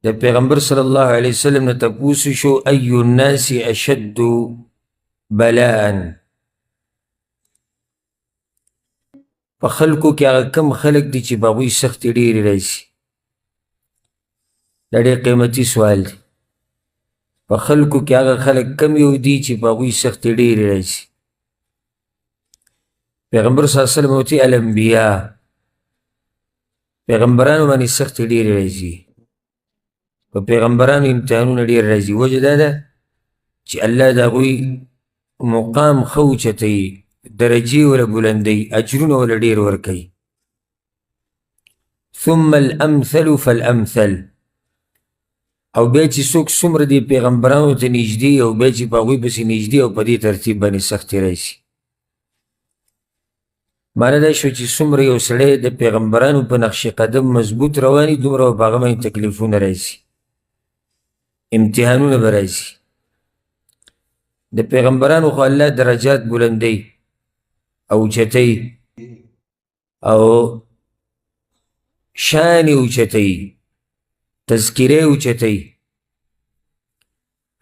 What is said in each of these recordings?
د پیغمبر صلی الله علیه وسلم نه تپوس شو ای الناس اشد بلاء، په خلکو کې هغه کم خلک دي چې په هغوی سختې ډېرې راشي. دا ډېر قیمتي سوال دی. په خلکو کې هغه خلک کم یو دي چې په هغوی سختې ډېرې راشي. پیغمبر صلی الله علیه وسلم وتی الانبیاء، پیغمبرانو باندې سختې ډېرې راځي. په پیغمبرانو امتحانونه ډېر راځي. وجه دا ده چې الله د هغوی مقام ښه اوچتوي، درجې وله بلندوي، اجرونه وله ډېر ورکوي. ثم الامثل فالامثل، او بیا چې څوک څومره دې پیغمبرانو ته نږدې او بیا چې په هغوی پسې نږدې او په دې ترتیب باندې سختې راشي. معنی دا شو چې څومره یو سړی د پیغمبرانو په نقش قدم مضبوط رواني، دومره به په هغه باندې تکلیفونه راشي، امتحانونه به راشي. د پیغمبرانو خو الله درجات بلندوي او اوچتوي او شان اوچتوي، تذکیره اوچتوي.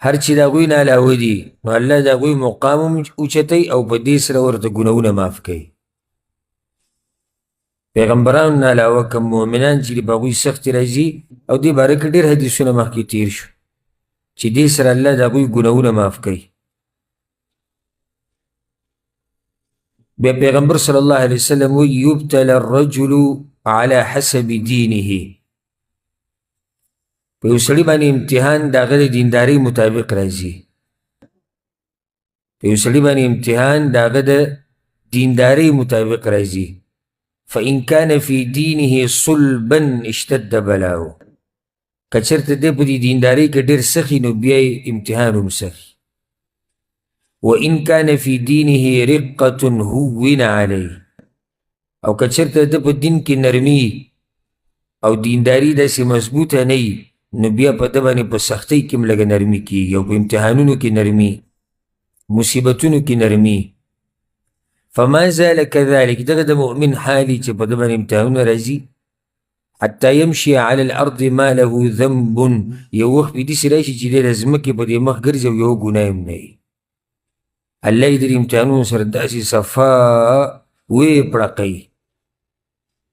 هر چې د هغوی نه علاوه دي نو الله د هغوی مقام هم اوچتوي او په دې سره ورته ګناهونه معاف کوي. پیغمبرانو نه علاوه کوم مؤمنان چې په هغوی سختې راځي، او دې باره کې ډېر حدیثونه مخکې تیر شو چې دې سره الله د هغوی ګناهونه معاف کوي. بیا پیغمبر صلی الله علیه وسلم وایي یبتلى الرجل على حسب دینه، په یو سړي باندې امتحان د هغه د دیندارۍ مطابق راځي. په یو سړي باندې امتحان د هغه د دیندارۍ مطابق راځي. فإن كان في دينه صلبا اشتد بلاؤه، که چېرته دی په دې دیندارۍ کې ډېر سخي نو بیا یې امتحان هم سخي. وإن كان في دينه رقة هون عليه، او که چېرته ده په دین کې نرمي او دینداري داسې مضبوطه نه وي نو بیا په ده باندې په سختۍ کې هم لږه نرمي کېږي او په امتحانونو کې نرمي، مصیبتونو کې نرمي. فما زال كذلك، دغه د مؤمن حالي چې په ده باندې امتحانونه راځي. حتى يمشي على الأرض ما له ذنب، یو وخت به داسې راشي چې دی د ځمکې په دې مخ ګرځي او یو ګناه هم نه وي. الله یې د دې امتحانونو سره داسې صفا ویې پړقوي،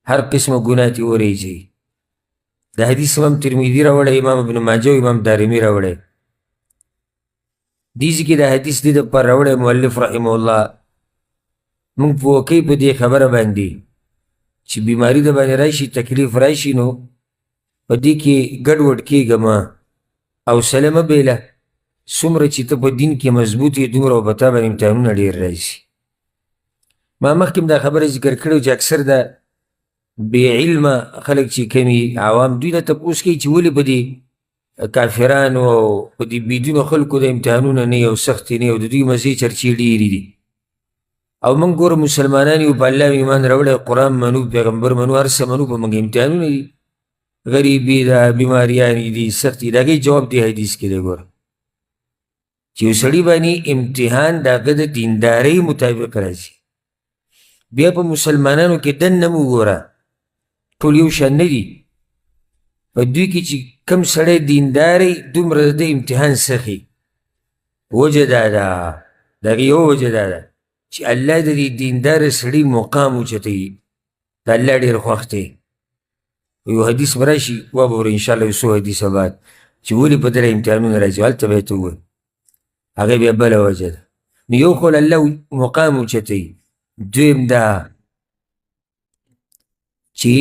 هر قسمه ګناه ترې ورېږي. دا حدیث امام ترمذي راوړی، امام ابن ماجه او امام دارمي راوړی. دې ځای کې دا حدیث دې دپاره راوړی مؤلف رحمه الله موږ پوه کوي په دې خبره باندې چې بیماري د باندې راشي، تکلیف راشي، نو په دې کې ګډوډ کېږه مه، حوصله مه بېله. څومره چې ته په دین کې مضبوط یې دومره به په تا باندې امتحانونه ډېر راشي. ما مخکې هم دا خبره ذکر کړې چې اکثر د بې علمه خلک چې کوي عوام، دوی نه تپوس کوي چې ولې په دې کافرانو او په دې بېدینو خلکو د امتحانونه نه او سختې نه او د دوی مزې چرچې ډېرې دي. او موږ ګوره مسلمانان یو، په الله ایمان راوړی، قرآن منو، پیغمبر منو، هر څه منو، په موږ امتحانونه دي، غریبي ده، بیماریانې دي، سختي. د هغې جواب دی حدیث کې دی. ګوره چې یو سړي باندې امتحان د هغه د دیندارۍ مطابق راځي. بیا په مسلمانانو کې دننه مو ګوره ټول یو شان نه دي. په دوی کې چې کم سړی دیندارۍ دومره د امتحان سخي. وجه دا ده، د هغې یوه وجه دا ده چې الله د دې دینداره سړي مقام اوچتوي، د الله ډېر خوښ دی. یو حدیث به راشي وبورئ انشاءالله، یو څو حدیثه بعد چې ولې په دله امتحانونه راځي، هلته به یې ته ووایي، هغه بیا بله وجه ده. نو یو خو الله مقام اوچتوي، دویم دا چې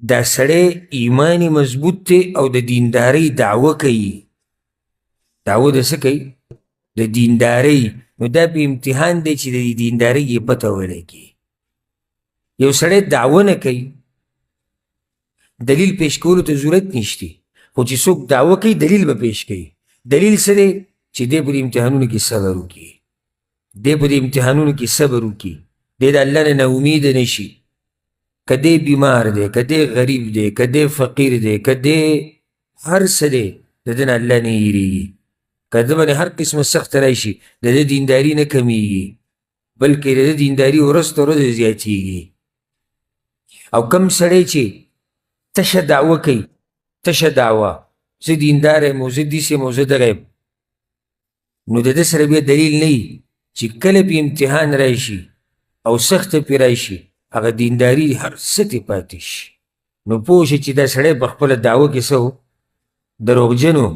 دا سړی ایمان مضبوط دی او د دیندارۍ دعوه کوي. دعوه د څه کوي؟ د دیندارۍ. نو دا په امتحان دی چې د دیندارۍ یې پته ولګي. یو سړی دعوه نه کوي، دلیل پیش کولو ته ضرورت نشته، خو چې څوک دعوه کوي دلیل به پیش کوي. دلیل څه دی؟ چې دی په دې امتحانونو کې صبر وکړي، دی په دې امتحانونو کې صبر وکړي، دی د الله نه ناامیده نه شي. که دی بیمار دی، که دی غریب دی، که دی فقیر دی، که دی هر څه دی، د ده نه الله نه هېرېږي. که ده باندې هر قسمه سخت راشي، د ده دینداري نه کمیږي، بلکې د ده دینداري ورځ تر ورځې زیاتېږي. او کم سړی چې تشه دعوه کوي، تشه دعوه، زه دیندار یم او زه داسې یم او زه دغه یم، نو د ده سره بیا دلیل نه وي چې کله پې امتحان راشي او سخته پې راشي هغه دینداري هر څه ترې پاتې شي. نو پوه شه چې دا سړی په خپله دعوه کې څه و، دروغجن و.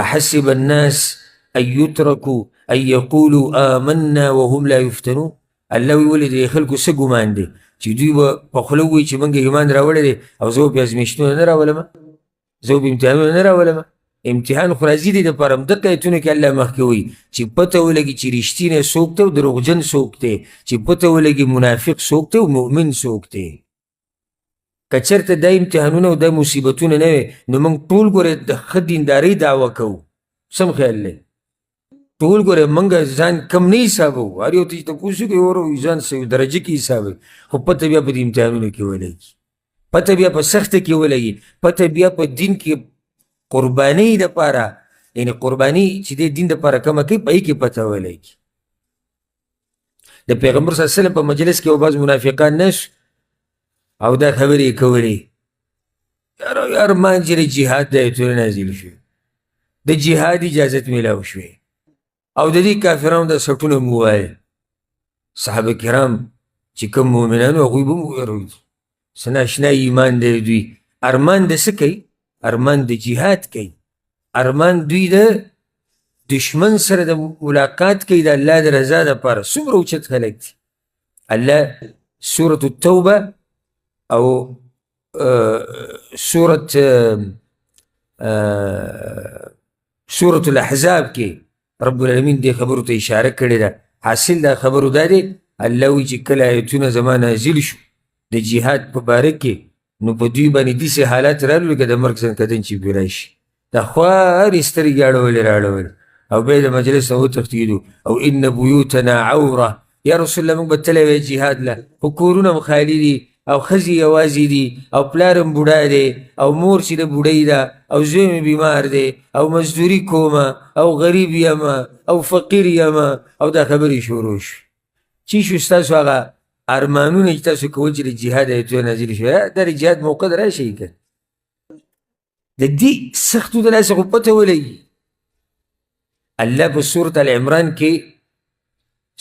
احسب الناس ان یترکو ان یقولوا آمنا وهم لا یفتنون. الله وی ولې د خلکو څه ګمان دی چې دوی به په خوله ووایي چې موږ ایمان راوړی دی او زه به پې ازمیښتونه نه راولمه، زه به امتحانونه نه راولمه. امتحان خو راځي دی دپاره همدغه ایتونو کې الله مخکې وایي چې پته ولګي چې رښتینی څوک دی او دروغجن څوک دی، چې پته ولګي منافق څوک دی او مؤمن څوک دی. که چېرته دا امتحانونه او دا مصیبتونه نه وی نو موږ ټول ګورې د ښه دیندارۍ دعوه کوو. سم خیال دی؟ ټول ګورې موږ ځان کم نه حسابوو، هر یو ته چې تپوس وکړي وروي ځان څه درجه کې حسابوي، خو پته بیا په دې امتحانونو کې ولګي، پته بیا په سخته کې ولګي، پته بیا په دین کې قربانۍ دپاره، یعنې قرباني چې دی دین دپاره کومه کوي په هغې کې پته ولګي. د پیغمبر صلی الله علیه وسلم په مجلس کې یو بعض منافقان ناست او دا خبرې یې کولې، ارمان چې د جهاد د ایتونه نازل شوي، د جهاد اجازت میلاو شوې او د دې کافرانو دا سټونه مو ووایل. صحابه کرام چې کوم مؤمنانو هغوی به مو ویروي څه ناشنا ایمان دی دوی، ارمان د څه کوي؟ ارمان د جهاد کوي، ارمان دوی د دشمن سره د ملاقات کوي د الله د رضا دپاره. څومره اوچت خلک دي. الله سورة التوبه او سورة الاحزاب کې رب العالمین دې خبرو ته اشاره کړې ده. حاصل دا خبرو دا دی الله وایي چې کله ایتونه زما نازل شو د جهاد په باره کې نو په دوی باندې داسې حالات راغلل لکه د مرګ څنګه چې پرې راشي، دا خوارې سترګې اړولې راړولې او بیا د مجلس نه وتښتېدو او ان بیوتنا عوره. یا رسول الله موږ به تللی وی جهاد له، خو کورونه هم خالي دي او ښځې یوازې دي او پلار هم بوډا دی او مور چې د بوډۍ ده او زوی مې بیمار دی او مزدوري کومه او غریب یمه او فقیر یمه او دا خبرې شروع شوې. چی شو ستاسو هغه ارمانونه چې تاسو کول چې د جهاد ایتونه نازل شوې، دا د جهاد موقع ده راشئ که د دې سختو د لاسه خو پته ولګي. الله په سورة العمران کې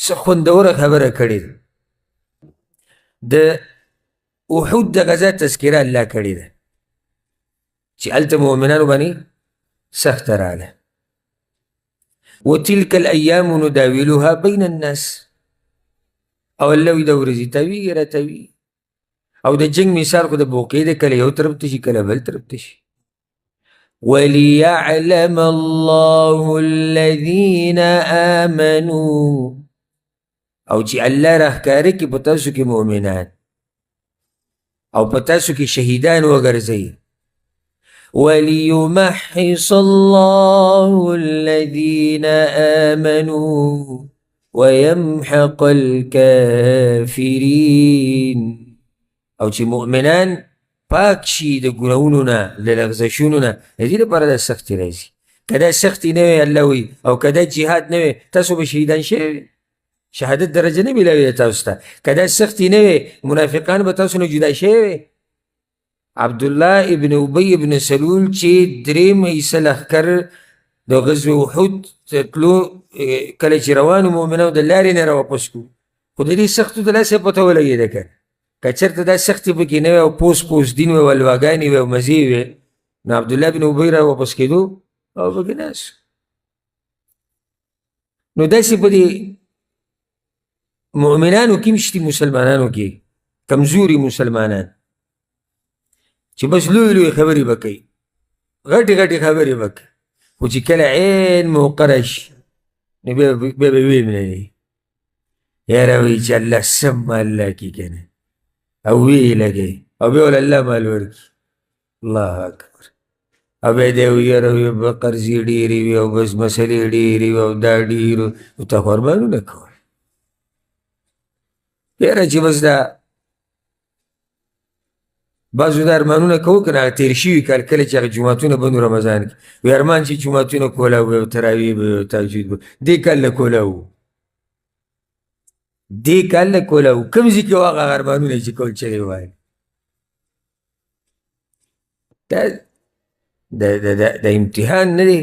څه خوندوره خبره کړې ده، د احد د غزا تذکره الله کړې ده چې هلته مؤمنانو باندې سخته راغله. وتلک الایام نداولها بین الناس، او الله وی د ورځې تاویږي را تاویږي. او د جنګ مثال خو د بوقې دی، کله یو طرف ته شي کله بل طرف ته شي. وليعلم الله الذين آمنوا، او چې الله راښکاره کړي په تاسو کې مؤمنان او په تاسو کې شهیدان وګرځئ. وليمحص الله الذين آمنوا ويمحق الكافرين، او چې مؤمنان پاک شي د ګناهونو نه له لغزشونو نه. د دې لپاره دا سختي راځي. که دا سختي نه وی الله وی او که دا جهاد نه وی تاسو به شهیدان شوي، شهادت درجه نه میلاوي تاسو ته. که دا سختي نه وی منافقان به تاسو نه جدا شوي. عبدالله ابن ابی ابن سلول چې دریم حصه لښکر د غزوه احد تلو کله چې روانو مؤمنانو د لارې نه راواپس کړو، خو د دې سختو د لاسه پته ولګېده که که چېرته دا سختې پکې نه وی او پوس پوس دین وی ولواګانې وی او مزې وی نو عبدالله بن ابی را واپس کېدو او پکې ناست. نو داسې په دې مؤمنانو کې مشتي مسلمانانو کې کمزوري مسلمانان چې بس لوی لوی خبرې به کوي، غټې غټې خبرې به کوي، خو چې کله عین موقع راشي نو بیا به ویې منلي یاره وایي چې الله سم مال راکړي که نه او ویې لګوي او بیا ول الله مال ورکړي. الله اکبر. او بیا دی وایي یاره وایي قرضې ډېرې وي او بس مسلې ډېرې وي او دا ډېر نو تا خو ارمانونه کول یاره چې بس دا بعضو دا ارمانونه کوو که نه تېر شوي کال کله چې هغه جوماتونه بند رمضان کې وی ارمان چې جوماتونه کولاو به تراویح به تهجد به دې کال نه کولاو دې کال نه کولاو کوم ځای کې هغه ارمانونه چې کول چغې وایي. دا امتحان نه دی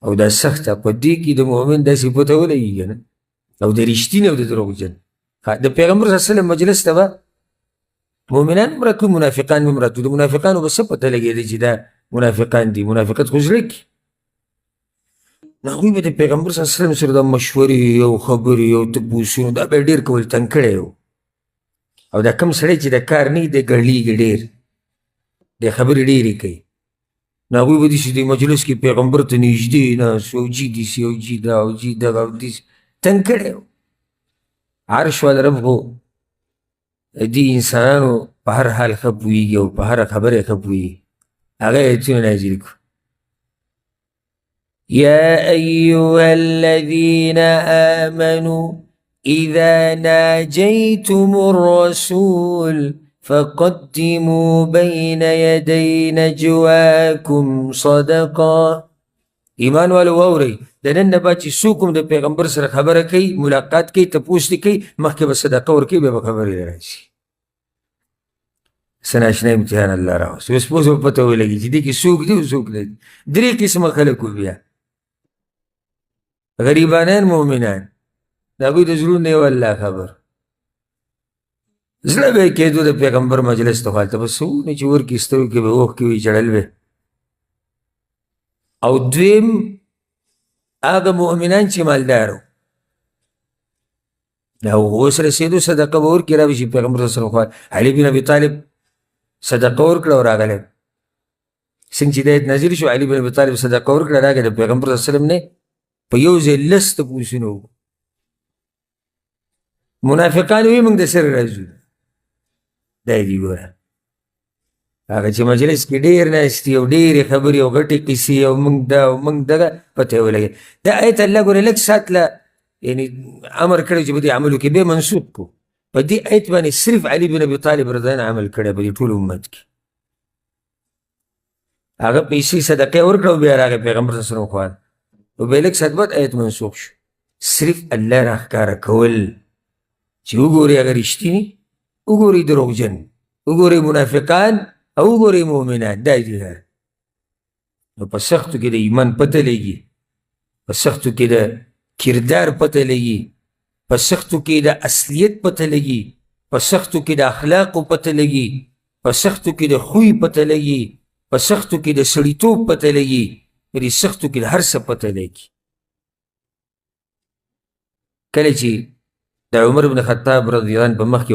او دا سخته. په دې کې د مؤمن دا صفته ولګي که نه، او د رښتیني او د دروغجن. د پیغمبر صلی الله علیه وسلم مجلس ته به مؤمنان هم راتلو، منافقان هم راتلو. د منافقانو به څه پته لګېده چې دا منافقان دي؟ منافقت خو زړه کې. نو هغوی به د پیغمبر صلی الله علیه وسلم سره د مشورې او خبرې او تپوسونو دا به یې ډېر کول، تنګ کړی و. او دا کم سړی چې د کار نه وي دی ګړلیږي ډېر، د خبرې ډېرې کوي. نو هغوی به داسې د مجلس کې پیغمبر ته نږدې ناست او جي داسې او جي دا او جي دغه او داسې تنګ کړی و. عرش والا رب خو دې انسانانو په هر حال ښه پوهېږي او په هره خبره یې ښه پوهېږي. هغه ایتونه نازل کړو: يا أيها الذين آمنوا إذا ناجيتم الرسول فقدموا بين يدي نجواكم صدقا. ایمان والو واورئ، د نن نه بعد چې څوک هم د پیغمبر سره خبره کوي، ملاقات کوي، تپوس دې کوي، مخکې به صدقه ورکوي، بیا به خبرې راشي. څه ناشنا امتحان الله راوست. اوس اوس به پته ولګي چې دې کې څوک دي او څوک نه دي. درې قسمه خلک وو بیا: غریبانان، مؤمنان، د هغوی د زړونو نه یو الله خبر. زړه به یې کېدو د پیغمبر مجلس ته، خو هلته به څه ونه چې ورکې سترګو کې به اوښکې وي، ژړل به. او دویم هغه مؤمنان چې مالدار وو، د هغو سره رسېدو صدقه به ورکړي، را به شي پیغمبر صلی الله علیه وسلم. علي بن ابي طالب صدقه ورکړه او راغلی. څنګه چې د آیت نازل شو، علي بن ابي طالب صدقه ورکړه، راغی د پیغمبر صلی الله علیه وسلم نه په یو ځای لس تپوسونه وکړو. منافقان وایي موږ د سره راځو. دا یې دي ګوره، هغه چې مجلس کې ډېر ناستي او ډېرې خبرې او غټې قصې او موږ دا او موږ دغه، پته یې ولګېد. دا آیت الله ګوره لږ ساعت له یعنې امر کړی چې په دې عمل وکړي، بیا منسوخ کړو. په دې آیت باندې صرف علي بن ابي طالب رضی الله عنه عمل کړی په دې ټول امت کې. هغه پیسې صدقې ورکړه او بیا راغی پیغمبر صلی الله علیه وسلم خوا، او بیا لږ ساعت بعد آیت منسوخ شو. صرف الله راښکاره کول چې وګورئ هغه رښتیني، وګورئ دروغجن، وګورئ منافقان او وګورئ مؤمنان. دا دي نو په سختو کې د ایمان پته لګي، په سختو کې د کردار پته لګي، په سختو کې د اصلیت پته لګي، په سختو کې د اخلاقو پته لګي، په سختو کې د خوی پته لګي، په سختو کې د سړیتوب پته لګي، په دې سختو کې د هر څه پته لګي. کله چې د عمر بن خطاب رضی الله عنه په مخ کې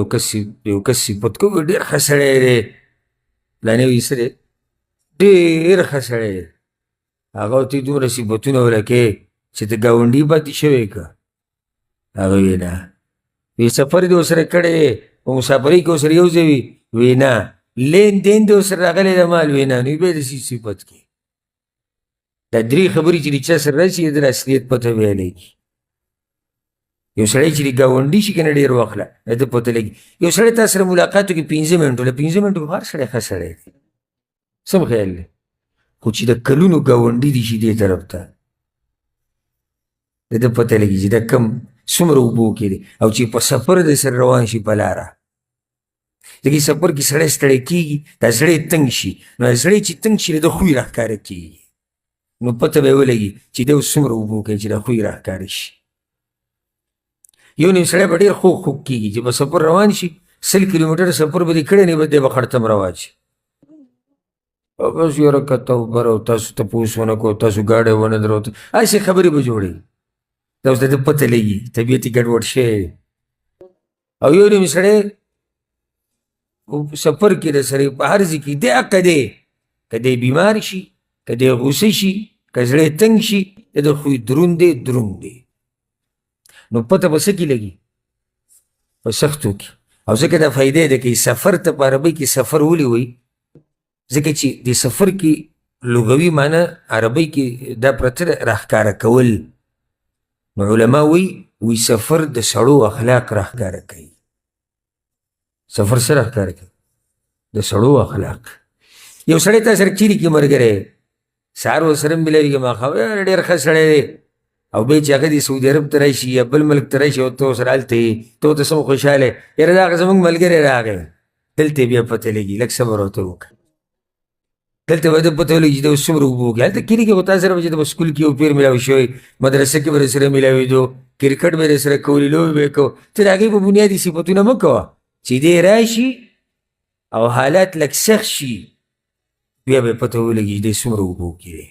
یو کس صفت کوي، ډېر ښه سړی دی، فلاني وایي څه دی، ډېر ښه سړی دی. هغه ورته دومره صفتونه ولکې چې د ګاونډي پاتې شوی که؟ هغه وایي نه. وایي سفر دې ورسره کړی دی، په مسافرۍ کې ورسره یو ځای وي؟ وایي نه. لین دین دې ورسره راغلی د مال؟ وایي نه. نو بیا د صفت کې دا درې خبرې چې د چا سره راشي د اصلیت پته بیا لګي. یو سړی چې د ګاونډي شي که نه ډېر وخت له ده پته لګي. یو سړی تا سره ملاقات وکړي 15 منټو، له 15 منټو هر سړی ښه سړی دی، څه خیال دی. خو چې د کلونو ګاونډي دي شي دې طرف ته، د ده پته لګي چې دا کم څومره اوبو کې دی. او چې په سفر د سره روان شي په لاره، دغې سفر کې سړی ستړی کېږي، دا سړی تنګ شي، نو دا سړی چې تنګ شي د خوی راښکاره کېږي، نو پته به یې ولګي چې دی اوس څومره اوبو کوي چې دا خوی راښکاره شي. یو نیم سړی به ډېر خوږ خوږ کېږي چې په سفر روان شي، 100 کیلومتره سفر به دې کړی نه وي، دی به خړتم رواج شي. او بس یاره کته اوبر او تاسو تپوس ونه کړو، تاسو ګاډی ونه درو، هسې خبرې به جوړوي. دا اوس د ده پته لګي طبیعت یې ګډوډ شوی. او یو نیم سړی سفر کې د سړی په هر ځای کې دی حقه دی، که دی بیمار شي، که دی غوسه شي، که زړی تنګ شي، د ده خوی دروند دی دروند دی. نو پته په څه کې لګي؟ په سختو کې. او ځکه دا فایده ده که سفر ته په عربۍ کې سفر ولې وایي؟ ځکه چې د سفر کې لغوي معنی عربۍ کې دا پرته ده، راښکاره کول. نو علما وایي سفر د سړو اخلاق راښکاره کوي. سفر څه راښکاره کوي؟ د سړو اخلاق. یو سړی تا سره چیرې کې ملګری، سهار ورسره ملوي که ماښام ډېر ښه سړی دی، او بیا چې هغه دې سعودي عرب ته راشي یا بل ملک ته راشي او ته ورسره هلته یې، ته ورته څه خوشحاله یاره دا هغه زموږ ملګری راغی، دلته یې بیا پته لګي. لږ صبر ورته وکړه. دلته به د پته ولګي چې د څومره اوبه وکړي. هلته کلي کې خو تا سره به چې د سکول کې یو پیر میلاو شوی، مدرسه کې به رسره میلاوېدو، کرکټ به رسره کولې، لوبې به یې کوو. ته د هغې په بنیادي صفتونه مه کوه چې دی راشي او حالات لږ سخت شي بیا به یې پته ولګي چې دی څومره اوبه وکړي.